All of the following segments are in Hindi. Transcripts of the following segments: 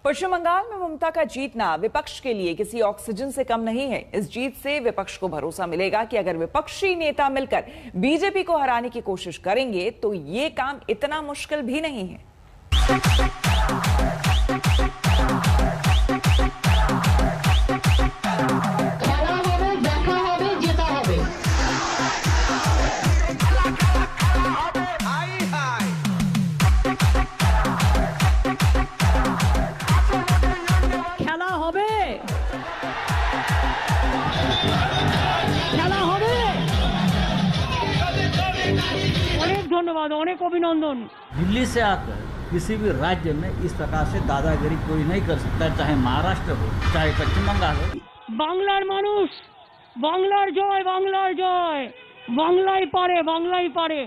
पश्चिम बंगाल में ममता का जीतना विपक्ष के लिए किसी ऑक्सीजन से कम नहीं है। इस जीत से विपक्ष को भरोसा मिलेगा कि अगर विपक्षी नेता मिलकर बीजेपी को हराने की कोशिश करेंगे तो ये काम इतना मुश्किल भी नहीं है। धन्यवाद, अनेक अभिनंदन। दिल्ली से आकर किसी भी राज्य में इस प्रकार से दादागिरी कोई नहीं कर सकता, चाहे महाराष्ट्र हो चाहे पश्चिम बंगाल हो। बांग्लार मानुष, बांग्लार जय, बांग्लार जय, बांग्लाई पारे, बांग्लाई पारे।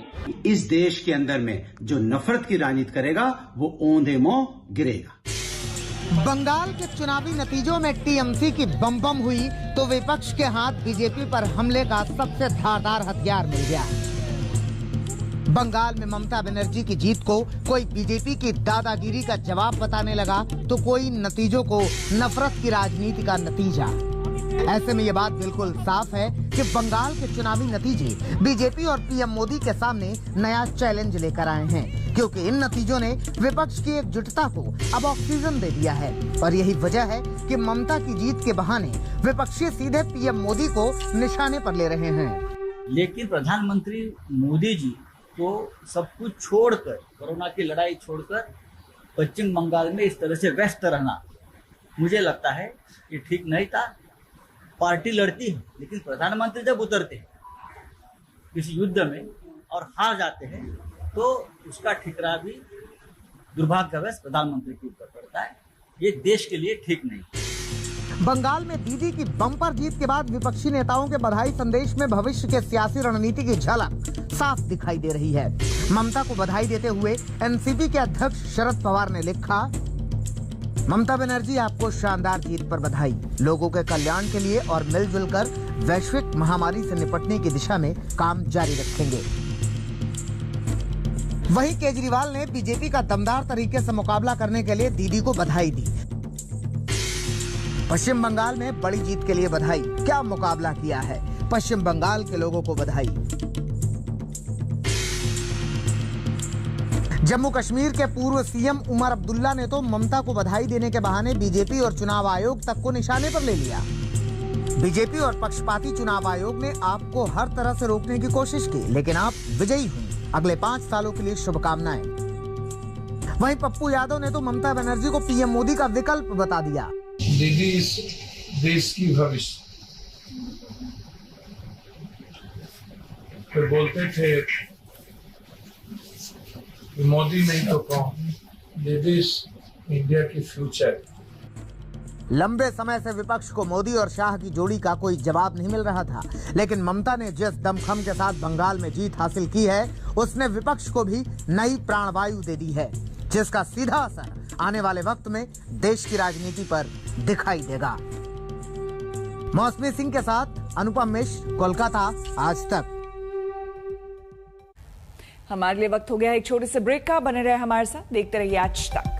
इस देश के अंदर में जो नफरत की राजनीति करेगा वो औंधे मुंह गिरेगा। बंगाल के चुनावी नतीजों में टीएमसी की बम बम हुई तो विपक्ष के हाथ बीजेपी पर हमले का सबसे धारदार हथियार मिल गया। बंगाल में ममता बनर्जी की जीत को कोई बीजेपी की दादागिरी का जवाब बताने लगा तो कोई नतीजों को नफरत की राजनीति का नतीजा। ऐसे में ये बात बिल्कुल साफ है कि बंगाल के चुनावी नतीजे बीजेपी और पीएम मोदी के सामने नया चैलेंज लेकर आए हैं, क्योंकि इन नतीजों ने विपक्ष की एकजुटता को अब ऑक्सीजन दे दिया है। और यही वजह है कि ममता की जीत के बहाने विपक्षी सीधे पीएम मोदी को निशाने पर ले रहे हैं। लेकिन प्रधानमंत्री मोदी जी को सब कुछ छोड़कर, कोरोना की लड़ाई छोड़कर पश्चिम बंगाल में इस तरह से व्यस्त रहना मुझे लगता है ये ठीक नहीं था। पार्टी लड़ती है लेकिन प्रधानमंत्री जब उतरते हैं किसी युद्ध में और हार जाते हैं तो उसका ठिकरा भी दुर्भाग्यवश प्रधानमंत्री के ऊपर पड़ता है। ये देश के लिए ठीक नहीं। बंगाल में दीदी की बम्पर जीत के बाद विपक्षी नेताओं के बधाई संदेश में भविष्य के सियासी रणनीति की झलक साफ दिखाई दे रही है। ममता को बधाई देते हुए एनसीपी के अध्यक्ष शरद पवार ने लिखा, ममता बनर्जी आपको शानदार जीत पर बधाई। लोगों के कल्याण के लिए और मिलजुल कर वैश्विक महामारी से निपटने की दिशा में काम जारी रखेंगे। वहीं केजरीवाल ने बीजेपी का दमदार तरीके से मुकाबला करने के लिए दीदी को बधाई दी। पश्चिम बंगाल में बड़ी जीत के लिए बधाई, क्या मुकाबला किया है, पश्चिम बंगाल के लोगों को बधाई। जम्मू कश्मीर के पूर्व सीएम उमर अब्दुल्ला ने तो ममता को बधाई देने के बहाने बीजेपी और चुनाव आयोग तक को निशाने पर ले लिया। बीजेपी और पक्षपाती चुनाव आयोग ने आपको हर तरह से रोकने की कोशिश की, लेकिन आप विजयी हुई। अगले 5 सालों के लिए शुभकामनाएं। वहीं पप्पू यादव ने तो ममता बनर्जी को पीएम मोदी का विकल्प बता दिया। दीदी इस देश की भविष्य। फिर बोलते थे मोदी नहीं तो कौन, दीदी इस इंडिया की फ्यूचर। लंबे समय से विपक्ष को मोदी और शाह की जोड़ी का कोई जवाब नहीं मिल रहा था, लेकिन ममता ने जिस दमखम के साथ बंगाल में जीत हासिल की है उसने विपक्ष को भी नई प्राणवायु दे दी है, जिसका सीधा असर आने वाले वक्त में देश की राजनीति पर दिखाई देगा। मौसमी सिंह के साथ अनुपम मिश्र, कोलकाता, आज तक। हमारे लिए वक्त हो गया एक छोटे से ब्रेक का। बने रहे हमारे साथ, देखते रहिए आज तक।